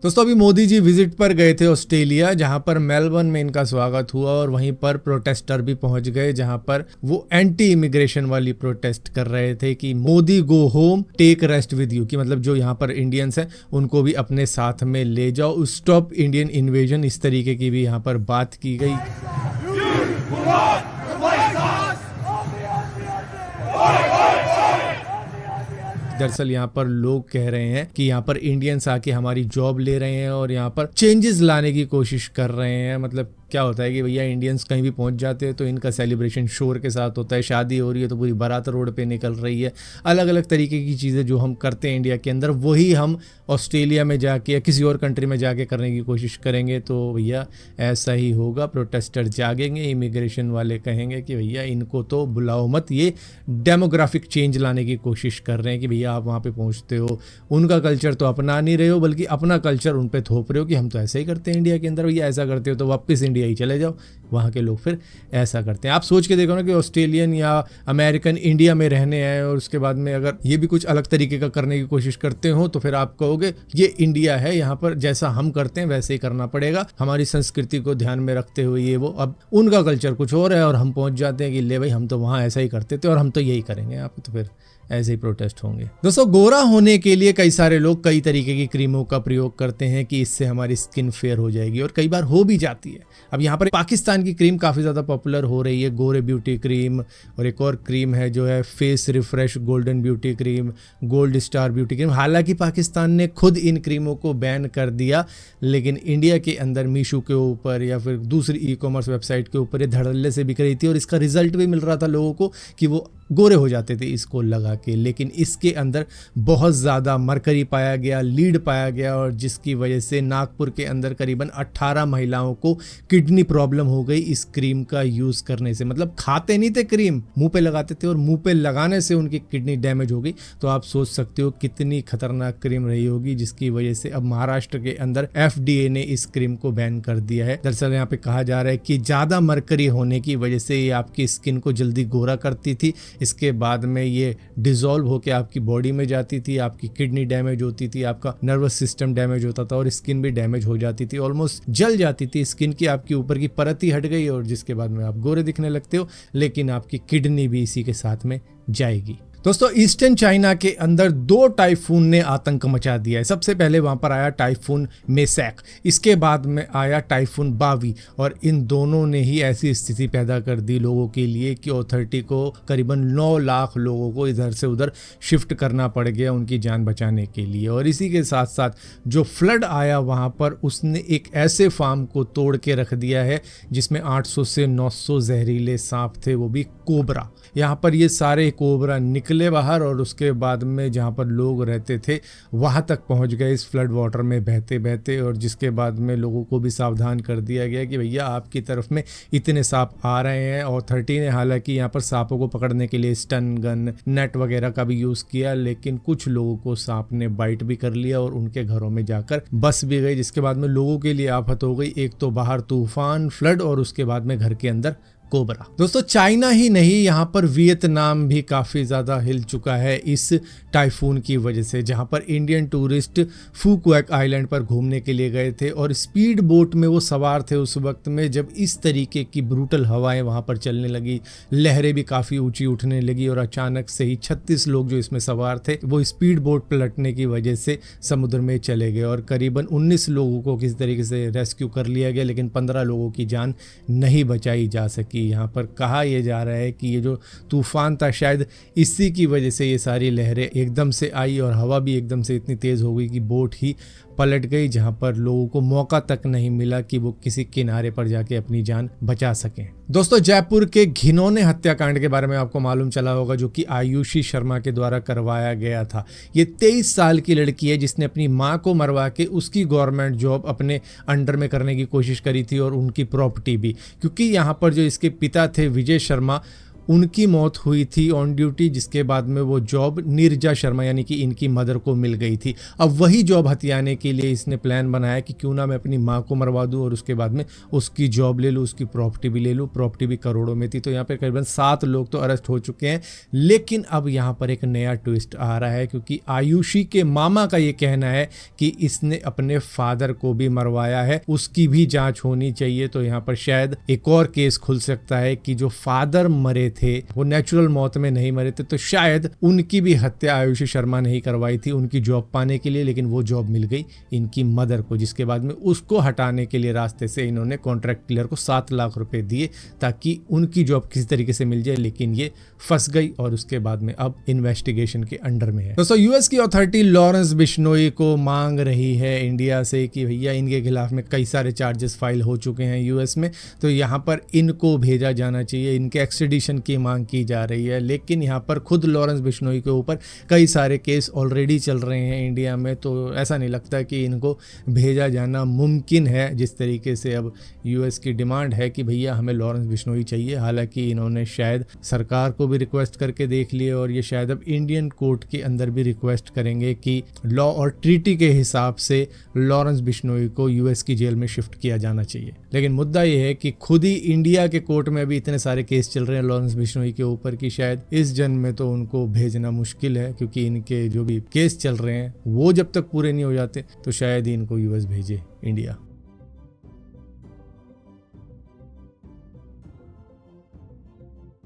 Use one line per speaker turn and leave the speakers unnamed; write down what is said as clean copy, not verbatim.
दोस्तों अभी मोदी जी विजिट पर गए थे ऑस्ट्रेलिया, जहां पर मेलबर्न में इनका स्वागत हुआ और वहीं पर प्रोटेस्टर भी पहुंच गए, जहां पर वो एंटी इमिग्रेशन वाली प्रोटेस्ट कर रहे थे कि Modi go home take rest with you, कि मतलब जो यहां पर इंडियंस हैं उनको भी अपने साथ में ले जाओ, स्टॉप इंडियन इन्वेजन, इस तरीके की भी यहां पर बात की गई। दरअसल यहाँ पर लोग कह रहे हैं कि यहाँ पर इंडियंस आके हमारी जॉब ले रहे हैं और यहाँ पर चेंजेस लाने की कोशिश कर रहे हैं। मतलब क्या होता है कि भैया इंडियंस कहीं भी पहुंच जाते हैं तो इनका सेलिब्रेशन शोर के साथ होता है, शादी हो रही है तो पूरी बारात रोड पे निकल रही है, अलग अलग तरीके की चीज़ें जो हम करते हैं इंडिया के अंदर वही हम ऑस्ट्रेलिया में जाके या किसी और कंट्री में जाके करने की कोशिश करेंगे। तो भैया ऐसा ही होगा, प्रोटेस्टर जागेंगे, इमिग्रेशन वाले कहेंगे कि भैया इनको तो बुलाओ मत, ये डेमोग्राफिक चेंज लाने की कोशिश कर रहे हैं कि भैया आप वहाँ पे पहुँचते हो, उनका कल्चर तो अपना नहीं रहे हो बल्कि अपना कल्चर उन पे थोप रहे हो कि हम तो ऐसे ही करते हैं इंडिया के अंदर, भैया ऐसा करते हो तो वापस इंडिया ही चले जाओ। वहाँ के लोग फिर ऐसा करते हैं। आप सोच के देखो ना कि ऑस्ट्रेलियन या अमेरिकन इंडिया में रहने आए और उसके बाद में अगर ये भी कुछ अलग तरीके का करने की कोशिश करते हो तो फिर आप कहोगे ये इंडिया है, यहाँ पर जैसा हम करते हैं वैसे ही करना पड़ेगा, हमारी संस्कृति को ध्यान में रखते हुए ये वो। अब उनका कल्चर कुछ और है और हम पहुंच जाते हैं कि ले भाई हम तो वहाँ ऐसा ही करते थे और हम तो यही करेंगे, आप तो फिर ऐसे ही प्रोटेस्ट होंगे। दोस्तों गोरा होने के लिए कई सारे लोग कई तरीके की क्रीमों का प्रयोग करते हैं कि इससे हमारी स्किन फेयर हो जाएगी और कई बार हो भी जाती है। अब यहाँ पर पाकिस्तान की क्रीम काफ़ी ज़्यादा पॉपुलर हो रही है, गोरे ब्यूटी क्रीम, और एक और क्रीम है जो है face refresh golden beauty cream, gold star beauty cream. हालांकि पाकिस्तान ने खुद इन क्रीमों को बैन कर दिया, लेकिन इंडिया के अंदर मीशो के ऊपर या फिर दूसरी ई कॉमर्स वेबसाइट के ऊपर ये धड़ल्ले से बिक रही थी और इसका रिजल्ट भी मिल रहा था लोगों को कि वो गोरे हो जाते थे इसको लगा के। लेकिन इसके अंदर बहुत ज़्यादा मरकरी पाया गया, लीड पाया गया, और जिसकी वजह से नागपुर के अंदर करीबन 18 महिलाओं को किडनी प्रॉब्लम हो गई इस क्रीम का यूज़ करने से। मतलब खाते नहीं थे क्रीम, मुंह पे लगाते थे और मुंह पे लगाने से उनकी किडनी डैमेज हो गई। तो आप सोच सकते हो कितनी खतरनाक क्रीम रही होगी, जिसकी वजह से अब महाराष्ट्र के अंदर FDA ने इस क्रीम को बैन कर दिया है। दरअसल यहाँ पे कहा जा रहा है कि ज़्यादा मरकरी होने की वजह से ये आपकी स्किन को जल्दी गोरा करती थी, इसके बाद में ये डिसॉल्व होकर आपकी बॉडी में जाती थी, आपकी किडनी डैमेज होती थी, आपका नर्वस सिस्टम डैमेज होता था और स्किन भी डैमेज हो जाती थी, ऑलमोस्ट जल जाती थी स्किन की, आपकी ऊपर की परत ही हट गई और जिसके बाद में आप गोरे दिखने लगते हो, लेकिन आपकी किडनी भी इसी के साथ में जाएगी। दोस्तों ईस्टर्न चाइना के अंदर 2 टाइफून ने आतंक मचा दिया है। सबसे पहले वहाँ पर आया टाइफून मेसैक, इसके बाद में आया टाइफून बावी, और इन दोनों ने ही ऐसी स्थिति पैदा कर दी लोगों के लिए कि अथॉरिटी को करीबन 9 लाख लोगों को इधर से उधर शिफ्ट करना पड़ गया उनकी जान बचाने के लिए। और इसी के साथ साथ जो फ्लड आया वहाँ पर उसने एक ऐसे फार्म को तोड़ के रख दिया है जिसमें 800 से 900 जहरीले सांप थे, वो भी कोबरा। यहाँ पर ये सारे कोबरा निकले बाहर और उसके बाद में जहाँ पर लोग रहते थे वहाँ तक पहुँच गए इस फ्लड वाटर में बहते बहते, और जिसके बाद में लोगों को भी सावधान कर दिया गया कि भैया आपकी तरफ में इतने सांप आ रहे हैं। अथॉरिटी ने हालांकि यहाँ पर सांपों को पकड़ने के लिए स्टन गन, नेट वगैरह का भी यूज़ किया, लेकिन कुछ लोगों को सांप ने बाइट भी कर लिया और उनके घरों में जाकर बस भी गई, जिसके बाद में लोगों के लिए आफत हो गई। एक तो बाहर तूफान, फ्लड, और उसके बाद में घर के अंदर कोबरा। दोस्तों चाइना ही नहीं, यहाँ पर वियतनाम भी काफ़ी ज़्यादा हिल चुका है इस टाइफून की वजह से, जहाँ पर इंडियन टूरिस्ट फूक्वेक आइलैंड पर घूमने के लिए गए थे और स्पीड बोट में वो सवार थे उस वक्त में जब इस तरीके की ब्रूटल हवाएं वहाँ पर चलने लगी, लहरें भी काफ़ी ऊंची उठने लगी और अचानक से ही 36 लोग जो इसमें सवार थे वो स्पीड बोट पलटने की वजह से समुद्र में चले गए और करीबन 19 लोगों को किसी तरीके से रेस्क्यू कर लिया गया, लेकिन 15 लोगों की जान नहीं बचाई जा सकी। यहाँ पर कहा यह जा रहा है कि ये जो तूफान था शायद इसी की वजह से ये सारी लहरें एकदम से आई और हवा भी एकदम से इतनी तेज़ हो गई कि बोट ही पलट गई, जहाँ पर लोगों को मौका तक नहीं मिला कि वो किसी किनारे पर जाके अपनी जान बचा सकें। दोस्तों जयपुर के घिनौने हत्याकांड के बारे में आपको मालूम चला होगा, जो कि आयुषी शर्मा के द्वारा करवाया गया था। ये 23 साल की लड़की है जिसने अपनी माँ को मरवा के उसकी गवर्नमेंट जॉब अपने अंडर में करने की कोशिश करी थी और उनकी प्रॉपर्टी भी, क्योंकि यहाँ पर जो इसके पिता थे विजय शर्मा, उनकी मौत हुई थी ऑन ड्यूटी, जिसके बाद में वो जॉब नीरजा शर्मा यानी कि इनकी मदर को मिल गई थी। अब वही जॉब हथियाने के लिए इसने प्लान बनाया कि क्यों ना मैं अपनी माँ को मरवा दूं और उसके बाद में उसकी जॉब ले लूँ, उसकी प्रॉपर्टी भी ले लूँ। प्रॉपर्टी भी करोड़ों में थी। तो यहाँ पे करीबन 7 लोग तो अरेस्ट हो चुके हैं। लेकिन अब यहाँ पर एक नया ट्विस्ट आ रहा है, क्योंकि आयुषी के मामा का ये कहना है कि इसने अपने फादर को भी मरवाया है, उसकी भी जांच होनी चाहिए। तो यहाँ पर शायद एक और केस खुल सकता है कि जो फादर मरे थे वो नेचुरल मौत में नहीं मरे थे, तो शायद उनकी भी हत्या आयुषी शर्मा ने ही करवाई थी उनकी जॉब पाने के लिए। लेकिन वो जॉब मिल गई इनकी मदर को, जिसके बाद में उसको हटाने के लिए रास्ते से इन्होंने कॉन्ट्रैक्ट किलर को 7 लाख रुपए दिए ताकि उनकी जॉब किसी तरीके से मिल जाए। लेकिन ये फंस गई और उसके बाद में अब इन्वेस्टिगेशन के अंडर में है। दोस्तों, यूएस की अथॉरिटी लॉरेंस बिश्नोई को मांग रही है इंडिया से कि भैया इनके खिलाफ में कई सारे चार्जेस फाइल हो चुके हैं यूएस में, तो यहाँ पर इनको भेजा जाना चाहिए, इनके एक्सट्रेडिशन की मांग की जा रही है। लेकिन यहाँ पर खुद लॉरेंस बिश्नोई के ऊपर कई सारे केस ऑलरेडी चल रहे हैं इंडिया में, तो ऐसा नहीं लगता कि इनको भेजा जाना मुमकिन है। जिस तरीके से अब यूएस की डिमांड है कि भैया हमें लॉरेंस बिश्नोई चाहिए, हालांकि इन्होंने शायद सरकार को भी रिक्वेस्ट करके देख लिए और ये शायद अब इंडियन कोर्ट के अंदर भी रिक्वेस्ट करेंगे कि लॉ और ट्रीटी के हिसाब से लॉरेंस बिश्नोई को यूएस की जेल में शिफ्ट किया जाना चाहिए। लेकिन मुद्दा ये है कि खुद ही इंडिया के कोर्ट में अभी इतने सारे केस चल रहे हैं लॉरेंस बिश्नोई के ऊपर कि शायद इस जन्म में तो उनको भेजना मुश्किल है, क्योंकि इनके जो भी केस चल रहे हैं वो जब तक पूरे नहीं हो जाते तो शायद ही इनको यूएस भेजे इंडिया।